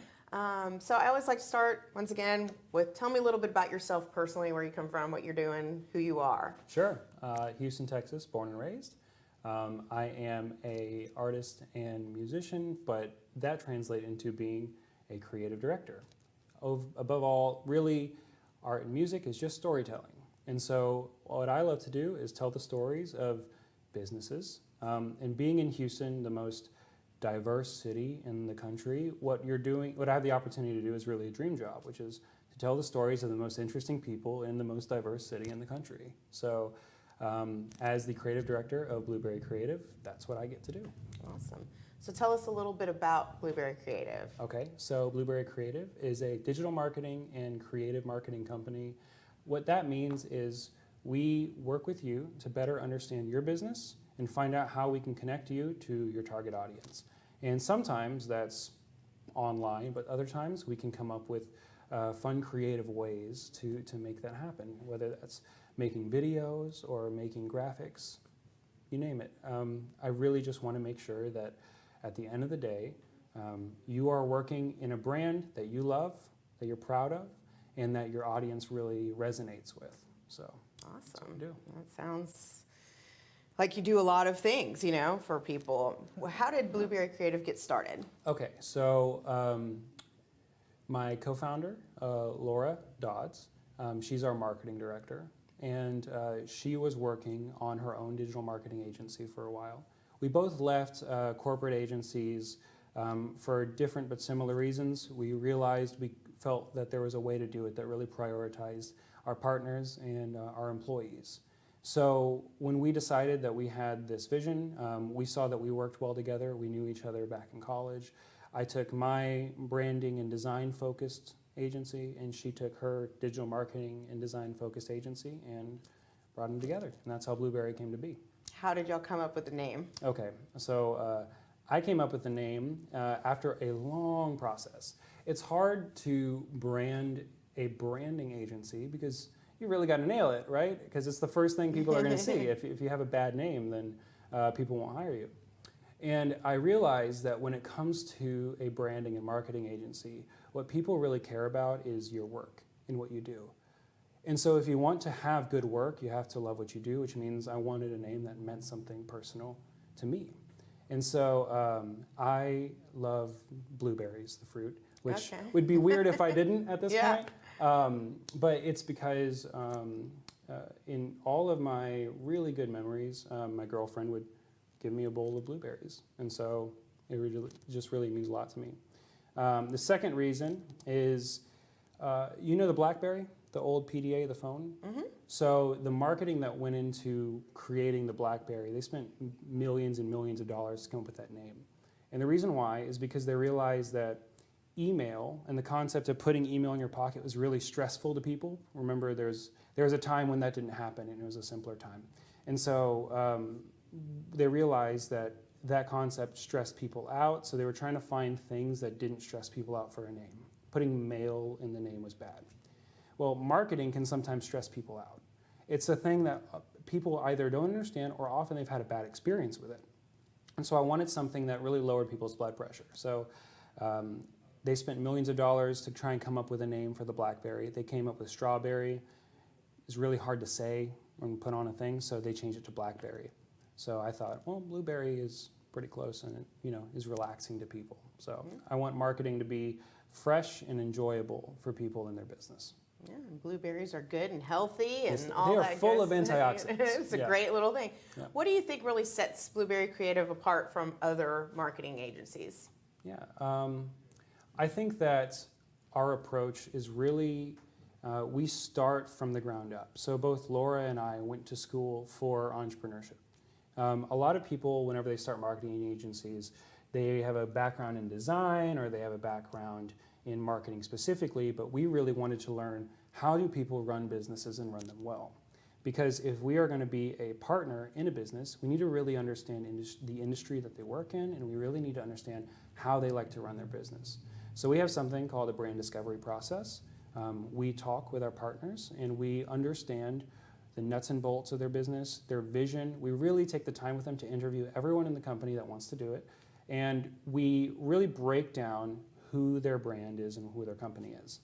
So I always like to start, once again, with tell me a little bit about yourself personally, where you come from, what you're doing, who you are. Sure. Houston, Texas, born and raised. I am a artist and musician, but that translates into being a creative director. Above all, really, art and music is just storytelling. And so what I love to do is tell the stories of businesses. And being in Houston, the most diverse city in the country, what I have the opportunity to do is really a dream job, which is to tell the stories of the most interesting people in the most diverse city in the country. So as the creative director of Blueberry Creative, that's what I get to do. Awesome. So tell us a little bit about Blueberry Creative. Okay, so Blueberry Creative is a digital marketing and creative marketing company. What that means is we work with you to better understand your business and find out how we can connect you to your target audience. And sometimes that's online, but other times we can come up with fun, creative ways to make that happen, whether that's making videos or making graphics, you name it. I really just want to make sure that at the end of the day, you are working in a brand that you love, that you're proud of, and that your audience really resonates with. So awesome. Do. That sounds like you do a lot of things, you know, for people. How did Blueberry Creative get started? Okay, so my co-founder, Laura Dodds, she's our marketing director, and she was working on her own digital marketing agency for a while. We both left corporate agencies for different but similar reasons. We realized we felt that there was a way to do it that really prioritized our partners and our employees. So when we decided that we had this vision, we saw that we worked well together. We knew each other back in college. I took my branding and design focused agency, and she took her digital marketing and design focused agency and brought them together. And that's how Blueberry came to be. How did y'all come up with the name? Okay, so I came up with the name after a long process. It's hard to brand a branding agency because you really got to nail it, right? Because it's the first thing people are going to see. If you have a bad name, then people won't hire you. And I realized that when it comes to a branding and marketing agency, what people really care about is your work and what you do. And so if you want to have good work, you have to love what you do, which means I wanted a name that meant something personal to me. And so I love blueberries, the fruit, which would be weird if I didn't at this point. But it's because in all of my really good memories, my girlfriend would give me a bowl of blueberries. And so it just really means a lot to me. The second reason is, you know the BlackBerry, the old PDA, the phone? Mm-hmm. So the marketing that went into creating the BlackBerry, they spent millions and millions of dollars to come up with that name. And the reason why is because they realized that email and the concept of putting email in your pocket was really stressful to people. Remember, there was a time when that didn't happen, and it was a simpler time. And so they realized that that concept stressed people out, so they were trying to find things that didn't stress people out for a name. Putting mail in the name was bad. Well, marketing can sometimes stress people out. It's a thing that people either don't understand or often they've had a bad experience with it. And so I wanted something that really lowered people's blood pressure. So they spent millions of dollars to try and come up with a name for the BlackBerry. They came up with strawberry. It's really hard to say when put on a thing, so they changed it to BlackBerry. So I thought, well, blueberry is pretty close and it, is relaxing to people. So I want marketing to be fresh and enjoyable for people in their business. Yeah, and blueberries are good and healthy and all that. They are that full good of antioxidants. It's a great little thing. Yeah. What do you think really sets Blueberry Creative apart from other marketing agencies? Yeah, I think that our approach is really, we start from the ground up. So both Laura and I went to school for entrepreneurship. A lot of people, whenever they start marketing agencies, they have a background in design or they have a background in marketing specifically, but we really wanted to learn how do people run businesses and run them well. Because if we are going to be a partner in a business, we need to really understand the industry that they work in, and we really need to understand how they like to run their business. So we have something called a brand discovery process. We talk with our partners and we understand the nuts and bolts of their business, their vision. We really take the time with them to interview everyone in the company that wants to do it. And we really break down who their brand is and who their company is.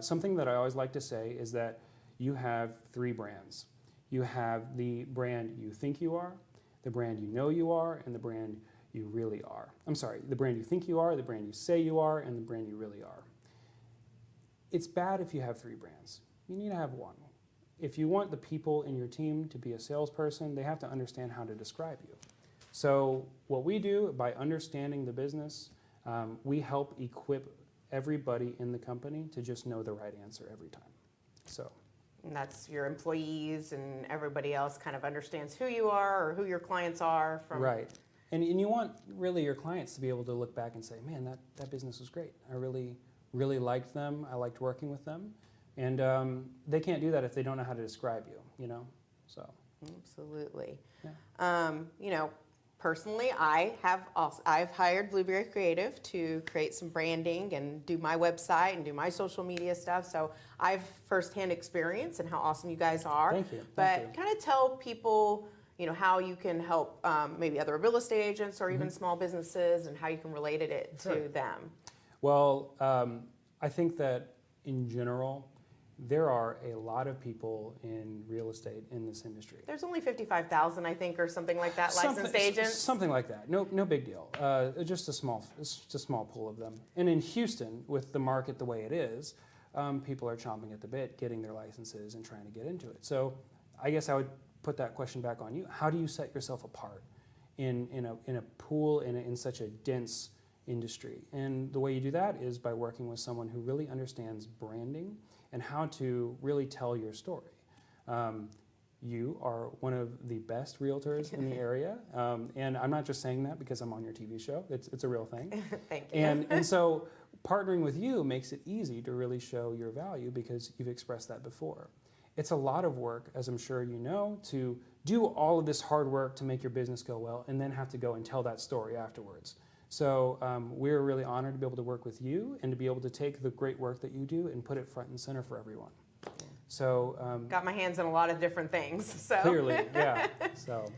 Something that I always like to say is that you have three brands. You have the brand you think you are, the brand you know you are, and the brand you really are. I'm sorry, the brand you think you are, the brand you say you are, and the brand you really are. It's bad if you have three brands. You need to have one. If you want the people in your team to be a salesperson, they have to understand how to describe you. So what we do, by understanding the business, we help equip everybody in the company to just know the right answer every time. So. And that's your employees and everybody else kind of understands who you are or who your clients are. Right. And you want really your clients to be able to look back and say, man, that business was great. I really, really liked them. I liked working with them. And they can't do that if they don't know how to describe you, So. Absolutely. Yeah. personally, I've hired Blueberry Creative to create some branding and do my website and do my social media stuff. So I've firsthand experience and how awesome you guys are. Thank you. But kind of tell people, how you can help maybe other real estate agents or even small businesses and how you can relate it to them. Well, I think that in general, there are a lot of people in real estate in this industry. There's only 55,000, I think, or something like that, licensed agents. Something like that. No big deal. Just a small pool of them. And in Houston, with the market the way it is, people are chomping at the bit, getting their licenses and trying to get into it. So I guess I would put that question back on you. How do you set yourself apart in a pool in such a dense industry? And the way you do that is by working with someone who really understands branding and how to really tell your story. You are one of the best realtors in the area, and I'm not just saying that because I'm on your TV show. It's a real thing. Thank you. And so partnering with you makes it easy to really show your value because you've expressed that before. It's a lot of work, as I'm sure you know, to do all of this hard work to make your business go well and then have to go and tell that story afterwards. So we're really honored to be able to work with you and to be able to take the great work that you do and put it front and center for everyone. So got my hands in a lot of different things. So clearly, yeah. So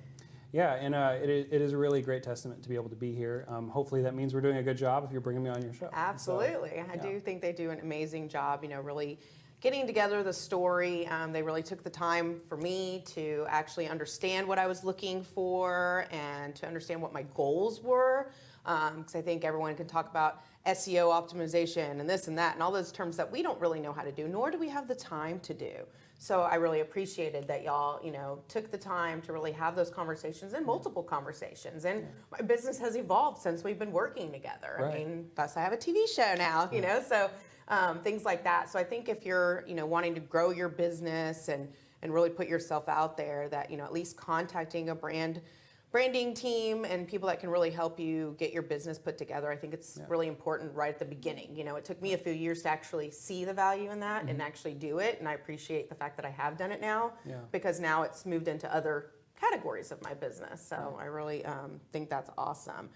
yeah, and it is a really great testament to be able to be here. Hopefully that means we're doing a good job if you're bringing me on your show. Absolutely. So, I do think they do an amazing job, really getting together the story. They really took the time for me to actually understand what I was looking for and to understand what my goals were. Because I think everyone can talk about SEO optimization and this and that and all those terms that we don't really know how to do, nor do we have the time to do. So I really appreciated that y'all, took the time to really have those conversations and multiple conversations. And my business has evolved since we've been working together. Right. I mean, plus I have a TV show now, so things like that. So I think if you're, wanting to grow your business and really put yourself out there, that, at least contacting a branding team and people that can really help you get your business put together. I think it's really important right at the beginning. It took me a few years to actually see the value in that and actually do it. And I appreciate the fact that I have done it now because now it's moved into other categories of my business. So I really think that's awesome.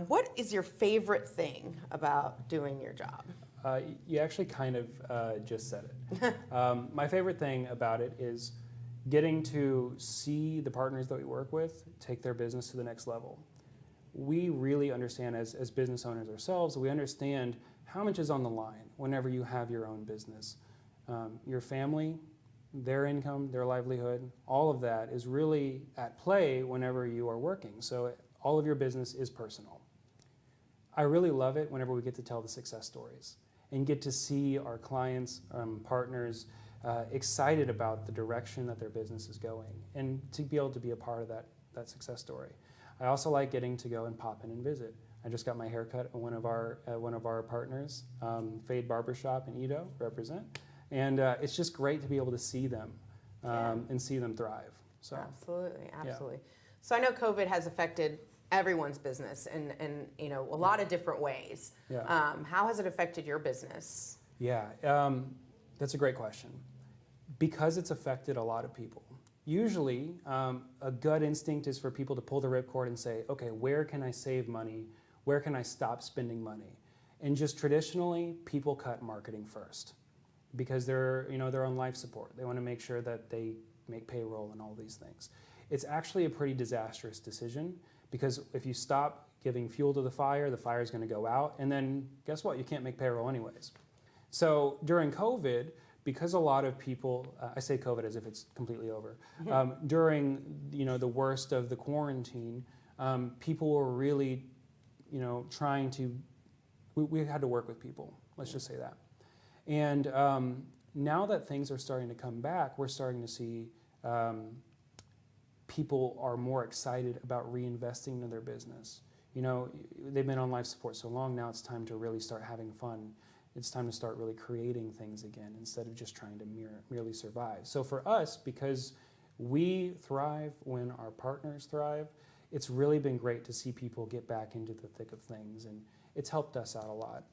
What is your favorite thing about doing your job? You actually kind of just said it. My favorite thing about it is getting to see the partners that we work with take their business to the next level. We really understand as business owners ourselves, we understand how much is on the line whenever you have your own business. Your family, their income, their livelihood, all of that is really at play whenever you are working. So all of your business is personal. I really love it whenever we get to tell the success stories and get to see our clients, partners, excited about the direction that their business is going and to be able to be a part of that success story. I also like getting to go and pop in and visit. I just got my hair cut at one of our partners, Fade Barbershop in Edo, represent. And it's just great to be able to see them and see them thrive. So Absolutely. Yeah. So I know COVID has affected everyone's business in a lot of different ways. Yeah. How has it affected your business? Yeah, that's a great question. Because it's affected a lot of people. Usually, a gut instinct is for people to pull the ripcord and say, okay, where can I save money? Where can I stop spending money? And just traditionally, people cut marketing first because they're on life support. They want to make sure that they make payroll and all these things. It's actually a pretty disastrous decision because if you stop giving fuel to the fire is going to go out, and then guess what? You can't make payroll anyways. So during COVID, because a lot of people, I say COVID as if it's completely over, during the worst of the quarantine, people were really, trying to, we had to work with people, let's just say that. And now that things are starting to come back, we're starting to see people are more excited about reinvesting in their business. They've been on life support so long, now it's time to really start having fun. It's time to start really creating things again instead of just trying to merely survive. So for us, because we thrive when our partners thrive, it's really been great to see people get back into the thick of things, and it's helped us out a lot.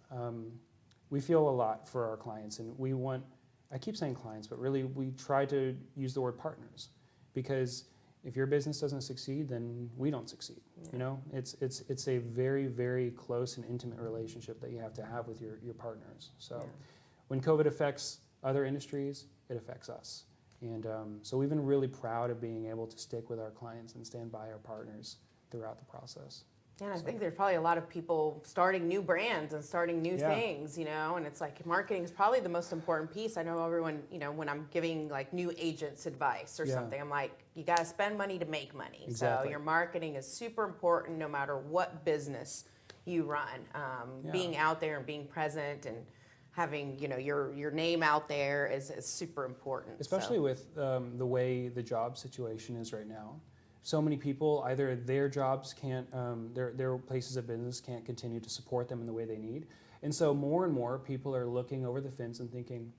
We feel a lot for our clients, and we want, I keep saying clients, but really we try to use the word partners, because if your business doesn't succeed, then we don't succeed. Yeah. You know, it's a very, very close and intimate relationship that you have to have with your partners. So Yeah. when COVID affects other industries, it affects us. And so we've been really proud of being able to stick with our clients and stand by our partners throughout the process. And I think there's probably a lot of people starting new brands and starting new Yeah. things, you know, and it's like marketing is probably the most important piece. I know everyone, you know, when I'm giving like new agents advice or Yeah. something, I'm like, you got to spend money to make money. Exactly. So your marketing is super important no matter what business you run. Yeah. Being out there and being present and having, you know, your name out there is super important. Especially with the way the job situation is right now. So many people, either their jobs can't, their places of business can't continue to support them in the way they need. And so more and more people are looking over the fence and thinking,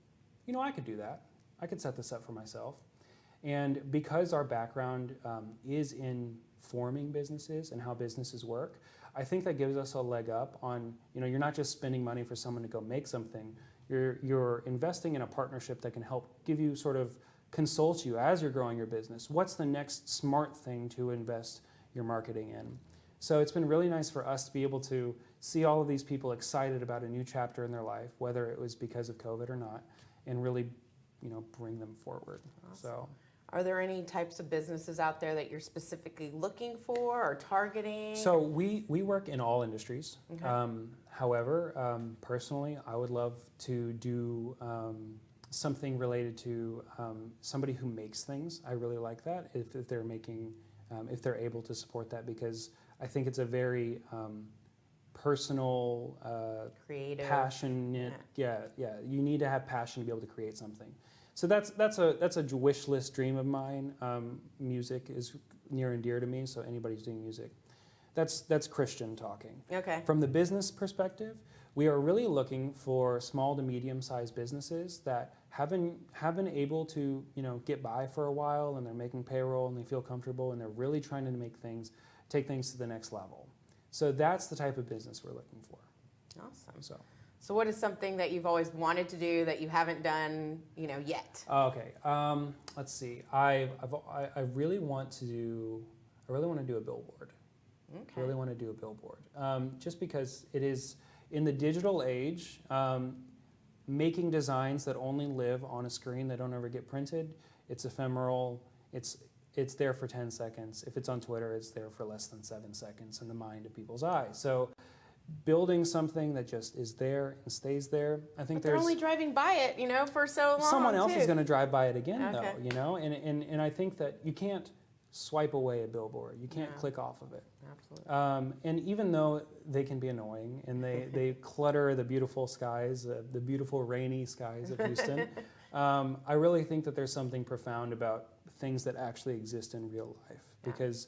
you know, I could do that. I could set this up for myself. And because our background is in forming businesses and how businesses work, I think that gives us a leg up on, you know, you're not just spending money for someone to go make something. You're investing in a partnership that can help give you sort of consult you as you're growing your business. What's the next smart thing to invest your marketing in? So it's been really nice for us to be able to see all of these people excited about a new chapter in their life, whether it was because of COVID or not, and really, you know, bring them forward. Awesome. So, are there any types of businesses out there that you're specifically looking for or targeting? so we work in all industries. Okay. However, personally, I would love to do something related to somebody who makes things. I really like that if they're making, if they're able to support that, because I think it's a very personal, Creative, passionate. Yeah. You need to have passion to be able to create something. So that's a wish list dream of mine. Music is near and dear to me. So anybody who's doing music, that's Christian talking. Okay. From the business perspective, we are really looking for small to medium-sized businesses that have been able to, you know, get by for a while, and they're making payroll and they feel comfortable, and they're really trying to take things to the next level. So that's the type of business we're looking for. Awesome. So what is something that you've always wanted to do that you haven't done, you know, yet? Okay. Let's see. I really want to do a billboard. Okay. I really want to do a billboard. Just because it is, in the digital age, making designs that only live on a screen, that don't ever get printed, it's ephemeral, it's there for 10 seconds. If it's on Twitter, it's there for less than 7 seconds in the mind of people's eyes. So building something that just is there and stays there, I think They're only driving by it, you know, for so long. someone else too. is going to drive by it again, Okay. though, you know, and I think that you can't swipe away a billboard. You can't No. click off of it. Absolutely. And even though they can be annoying and they clutter the beautiful skies, the beautiful rainy skies of Houston, I really think that there's something profound about things that actually exist in real life. Yeah. Because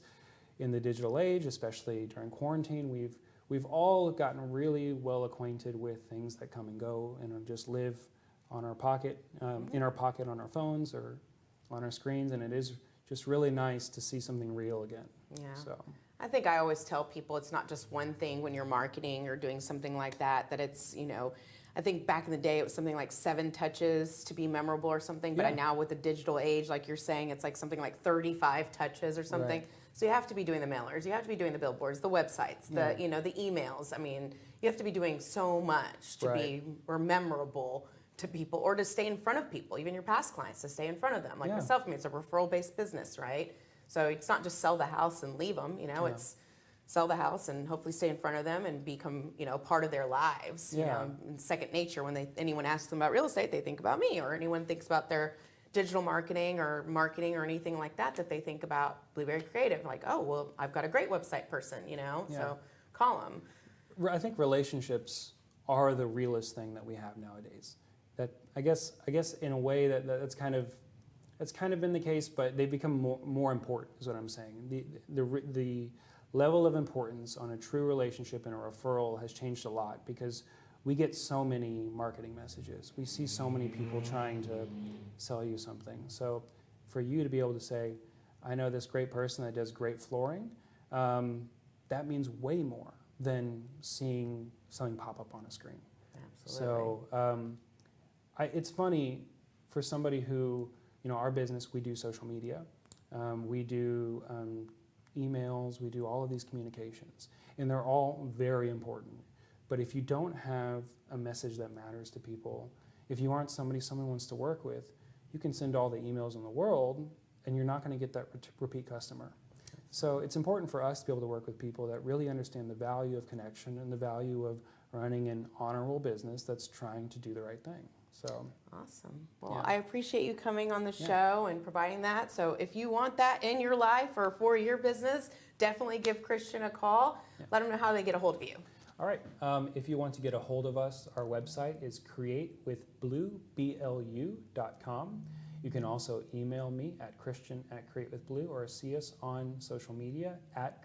in the digital age, especially during quarantine, we've all gotten really well acquainted with things that come and go and just live on our pocket, in our pocket on our phones or on our screens, and it is just really nice to see something real again. Yeah. So. I think I always tell people it's not just one thing when you're marketing or doing something like that, that it's, you know, I think back in the day it was something like 7 touches to be memorable or something, but Yeah. now with the digital age, like you're saying, it's like something like 35 touches or something. Right. So you have to be doing the mailers, you have to be doing the billboards, the websites, the, you know, the emails. I mean, you have to be doing so much to Right. be or memorable to people or to stay in front of people, even your past clients, to stay in front of them. Like Yeah. myself, I mean, it's a referral-based business, right? So it's not just sell the house and leave them, you know, Yeah. it's sell the house and hopefully stay in front of them and become, you know, part of their lives. You Yeah. know, and second nature. When anyone asks them about real estate, they think about me, or anyone thinks about their digital marketing or anything like that, that they think about Blueberry Creative. Like, oh, well, I've got a great website person, you know, Yeah. so call them. I think relationships are the realest thing that we have nowadays. That I guess in a way that's kind of been the case, but they've become more important. Is what I'm saying. The level of importance on a true relationship and a referral has changed a lot because we get so many marketing messages. We see so many people trying to sell you something. So for you to be able to say, I know this great person that does great flooring, that means way more than seeing something pop up on a screen. Absolutely. So it's funny for somebody who, you know, our business, we do social media. We do emails, we do all of these communications, and they're all very important. But if you don't have a message that matters to people, if you aren't somebody someone wants to work with, you can send all the emails in the world and you're not going to get that repeat customer. So it's important for us to be able to work with people that really understand the value of connection and the value of running an honorable business that's trying to do the right thing. So awesome. Well, yeah. I appreciate you coming on the show and providing that. So if you want that in your life or for your business, definitely give Christian a call. Let him know how they get a hold of you. All right. If you want to get a hold of us, our website is createwithblue.com. You can also email me at christian@createwithblue or see us on social media at